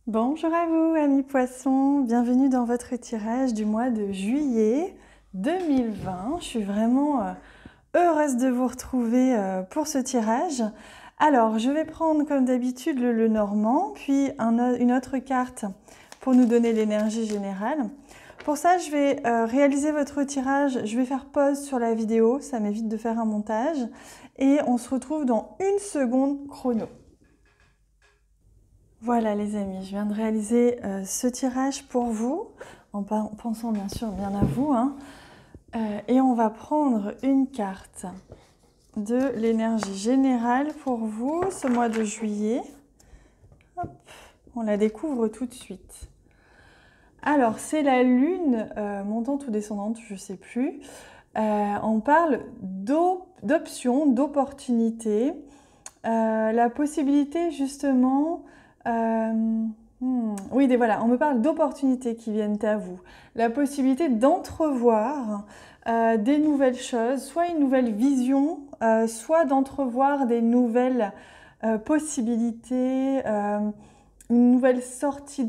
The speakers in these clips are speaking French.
Bonjour à vous, amis poissons, bienvenue dans votre tirage du mois de juillet 2020. Je suis vraiment heureuse de vous retrouver pour ce tirage. Alors, je vais prendre comme d'habitude le Lenormand, puis une autre carte pour nous donner l'énergie générale. Pour ça, je vais réaliser votre tirage, je vais faire pause sur la vidéo, ça m'évite de faire un montage, et on se retrouve dans 1 seconde chrono. Voilà les amis, je viens de réaliser ce tirage pour vous, en pensant bien sûr bien à vous. Et on va prendre une carte de l'énergie générale pour vous ce mois de juillet. Hop, on la découvre tout de suite. Alors c'est la lune montante ou descendante, je ne sais plus. On parle d'options, d'opportunités, la possibilité justement... oui, voilà, on me parle d'opportunités qui viennent à vous. La possibilité d'entrevoir des nouvelles choses, soit une nouvelle vision, soit d'entrevoir des nouvelles possibilités, une nouvelle sortie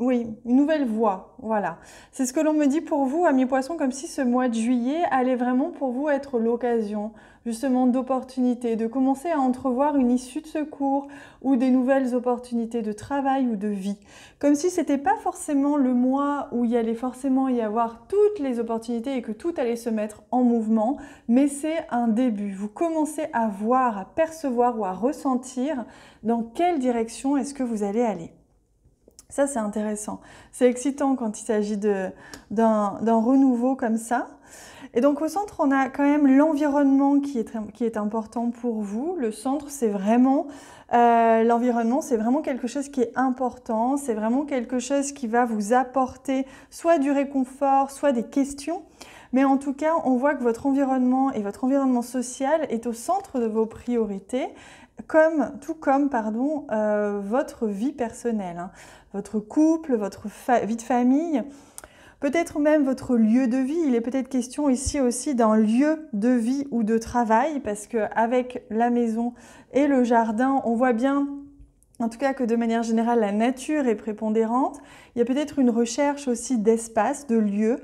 une nouvelle voie. Voilà. C'est ce que l'on me dit pour vous, amis poissons, comme si ce mois de juillet allait vraiment pour vous être l'occasion justement d'opportunités, de commencer à entrevoir une issue de secours ou des nouvelles opportunités de travail ou de vie. Comme si ce n'était pas forcément le mois où il allait forcément y avoir toutes les opportunités et que tout allait se mettre en mouvement, mais c'est un début. Vous commencez à voir, à percevoir ou à ressentir dans quelle direction est-ce que vous allez aller. Ça, c'est intéressant. C'est excitant quand il s'agit d'un renouveau comme ça. Et donc au centre, on a quand même l'environnement qui est important pour vous. Le centre, c'est vraiment l'environnement, c'est vraiment quelque chose qui est important. C'est vraiment quelque chose qui va vous apporter soit du réconfort, soit des questions. Mais en tout cas, on voit que votre environnement et votre environnement social est au centre de vos priorités, tout comme votre vie personnelle, votre couple, votre vie de famille. Peut-être même votre lieu de vie. Il est peut-être question ici aussi d'un lieu de vie ou de travail, parce qu'avec la maison et le jardin, on voit bien, en tout cas que de manière générale, la nature est prépondérante. Il y a peut-être une recherche aussi d'espace, de lieu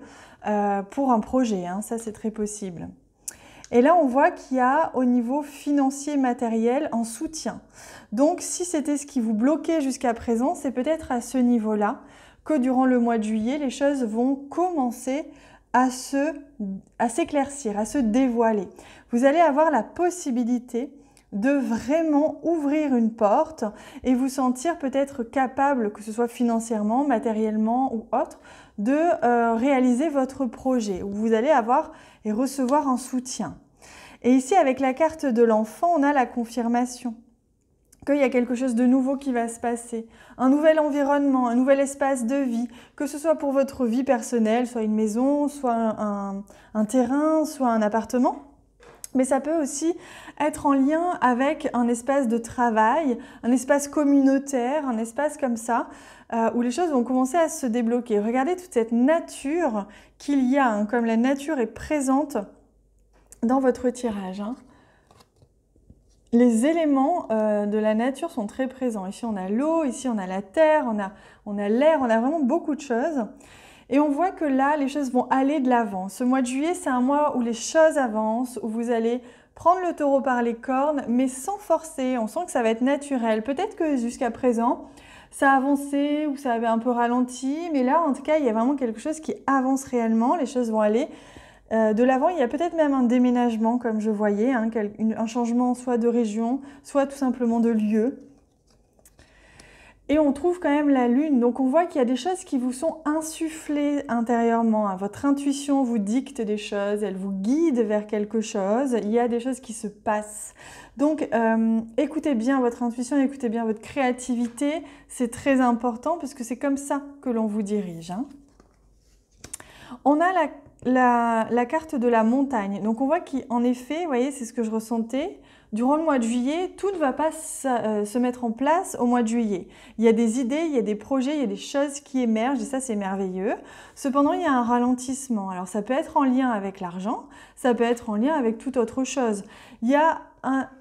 pour un projet. Ça, c'est très possible. Et là, on voit qu'il y a au niveau financier, matériel, un soutien. Donc, si c'était ce qui vous bloquait jusqu'à présent, c'est peut-être à ce niveau-là que durant le mois de juillet, les choses vont commencer à s'éclaircir, à se dévoiler. Vous allez avoir la possibilité de vraiment ouvrir une porte et vous sentir peut-être capable, que ce soit financièrement, matériellement ou autre, de réaliser votre projet, où vous allez avoir et recevoir un soutien. Et ici, avec la carte de l'enfant, on a la confirmation qu'il y a quelque chose de nouveau qui va se passer, un nouvel environnement, un nouvel espace de vie, que ce soit pour votre vie personnelle, soit une maison, soit un terrain, soit un appartement. Mais ça peut aussi être en lien avec un espace de travail, un espace communautaire, un espace comme ça, où les choses vont commencer à se débloquer. Regardez toute cette nature qu'il y a, comme la nature est présente dans votre tirage. Les éléments de la nature sont très présents. Ici, on a l'eau, ici, on a la terre, on a l'air, on a vraiment beaucoup de choses. Et on voit que là, les choses vont aller de l'avant. Ce mois de juillet, c'est un mois où les choses avancent, où vous allez prendre le taureau par les cornes, mais sans forcer. On sent que ça va être naturel. Peut-être que jusqu'à présent, ça a avancé ou ça avait un peu ralenti, mais là, en tout cas, il y a vraiment quelque chose qui avance réellement. Les choses vont aller de l'avant. Il y a peut-être même un déménagement, comme je voyais, un changement soit de région, soit tout simplement de lieu. Et on trouve quand même la lune, donc on voit qu'il y a des choses qui vous sont insufflées intérieurement. Votre intuition vous dicte des choses, elle vous guide vers quelque chose, il y a des choses qui se passent. Donc écoutez bien votre intuition, écoutez bien votre créativité, c'est très important parce que c'est comme ça que l'on vous dirige. On a la carte de la montagne, donc on voit qu'en effet, vous voyez, c'est ce que je ressentais, durant le mois de juillet, tout ne va pas se mettre en place au mois de juillet. Il y a des idées, il y a des projets, il y a des choses qui émergent et ça c'est merveilleux. Cependant, il y a un ralentissement. Alors ça peut être en lien avec l'argent, ça peut être en lien avec toute autre chose. Il y a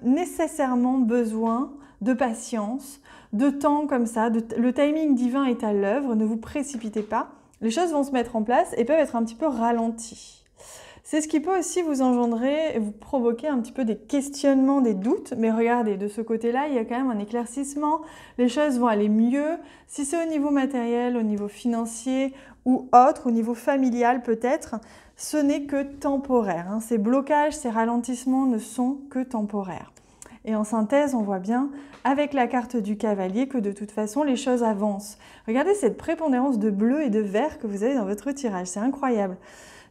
nécessairement besoin de patience, de temps comme ça. Le timing divin est à l'œuvre, ne vous précipitez pas. Les choses vont se mettre en place et peuvent être un petit peu ralenties. C'est ce qui peut aussi vous engendrer et vous provoquer un petit peu des questionnements, des doutes. Mais regardez, de ce côté-là, il y a quand même un éclaircissement. Les choses vont aller mieux. Si c'est au niveau matériel, au niveau financier ou autre, au niveau familial peut-être, ce n'est que temporaire. Ces blocages, ces ralentissements ne sont que temporaires. Et en synthèse, on voit bien avec la carte du cavalier que de toute façon, les choses avancent. Regardez cette prépondérance de bleu et de vert que vous avez dans votre tirage. C'est incroyable.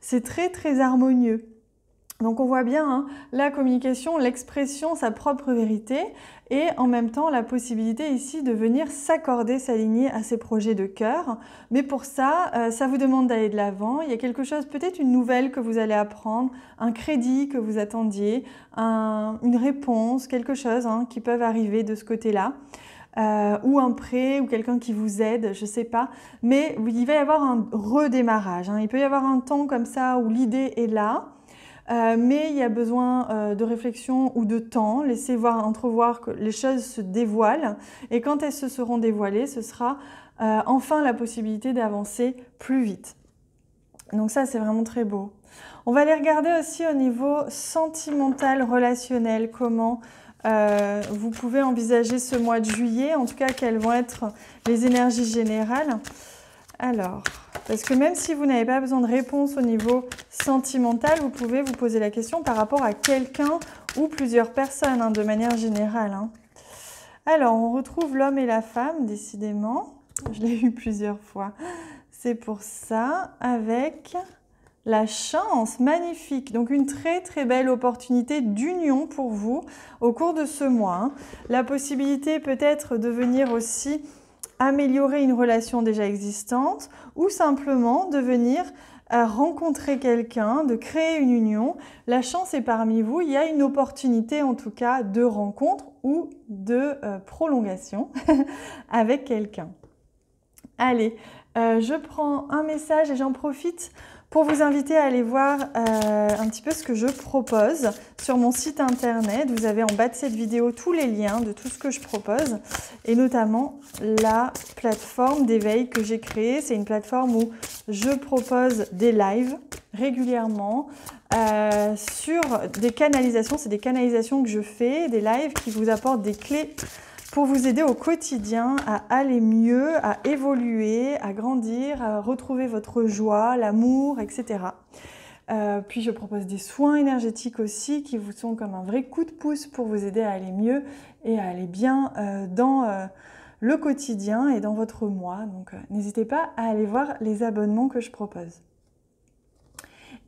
C'est très, très harmonieux. Donc on voit bien la communication, l'expression, sa propre vérité et en même temps la possibilité ici de venir s'accorder, s'aligner à ses projets de cœur. Mais pour ça, ça vous demande d'aller de l'avant. Il y a quelque chose, peut-être une nouvelle que vous allez apprendre, un crédit que vous attendiez, une réponse, quelque chose qui peut arriver de ce côté-là. Ou un prêt, ou quelqu'un qui vous aide, je ne sais pas. Mais il va y avoir un redémarrage. Il peut y avoir un temps comme ça où l'idée est là. Mais il y a besoin de réflexion ou de temps. Laissez entrevoir que les choses se dévoilent. Et quand elles se seront dévoilées, ce sera enfin la possibilité d'avancer plus vite. Donc ça, c'est vraiment très beau. On va aller regarder aussi au niveau sentimental, relationnel, comment vous pouvez envisager ce mois de juillet, en tout cas quelles vont être les énergies générales. Alors, parce que même si vous n'avez pas besoin de réponse au niveau sentimental, vous pouvez vous poser la question par rapport à quelqu'un ou plusieurs personnes, de manière générale. Alors, on retrouve l'homme et la femme, décidément. Je l'ai eu plusieurs fois. C'est pour ça, avec la chance, magnifique. Donc, une très, très belle opportunité d'union pour vous au cours de ce mois. La possibilité peut-être de venir aussi améliorer une relation déjà existante ou simplement de venir rencontrer quelqu'un, de créer une union. La chance est parmi vous. Il y a une opportunité en tout cas de rencontre ou de prolongation avec quelqu'un. Allez, je prends un message et j'en profite pour vous inviter à aller voir un petit peu ce que je propose sur mon site internet. Vous avez en bas de cette vidéo tous les liens de tout ce que je propose et notamment la plateforme d'éveil que j'ai créée. C'est une plateforme où je propose des lives régulièrement sur des canalisations. C'est des canalisations que je fais, des lives qui vous apportent des clés pour vous aider au quotidien à aller mieux, à évoluer, à grandir, à retrouver votre joie, l'amour, etc. Puis je propose des soins énergétiques aussi qui vous sont comme un vrai coup de pouce pour vous aider à aller mieux et à aller bien dans le quotidien et dans votre mois. Donc n'hésitez pas à aller voir les abonnements que je propose.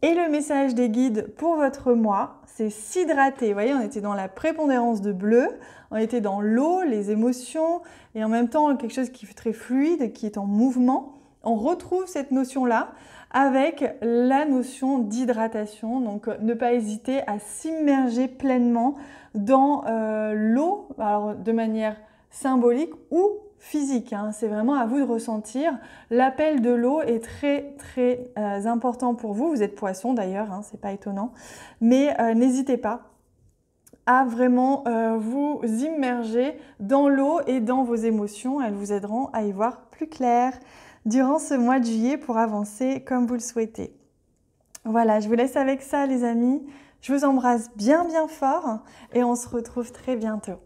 Et le message des guides pour votre mois, c'est s'hydrater. Vous voyez, on était dans la prépondérance de bleu, on était dans l'eau, les émotions, et en même temps quelque chose qui est très fluide, qui est en mouvement. On retrouve cette notion-là avec la notion d'hydratation. Donc, ne pas hésiter à s'immerger pleinement dans l'eau, alors de manière symbolique ou physique. C'est vraiment à vous de ressentir. L'appel de l'eau est très très important pour vous. Vous êtes poisson d'ailleurs, c'est pas étonnant. Mais n'hésitez pas à vraiment vous immerger dans l'eau et dans vos émotions. Elles vous aideront à y voir plus clair durant ce mois de juillet pour avancer comme vous le souhaitez. Voilà, je vous laisse avec ça les amis. Je vous embrasse bien bien fort et on se retrouve très bientôt.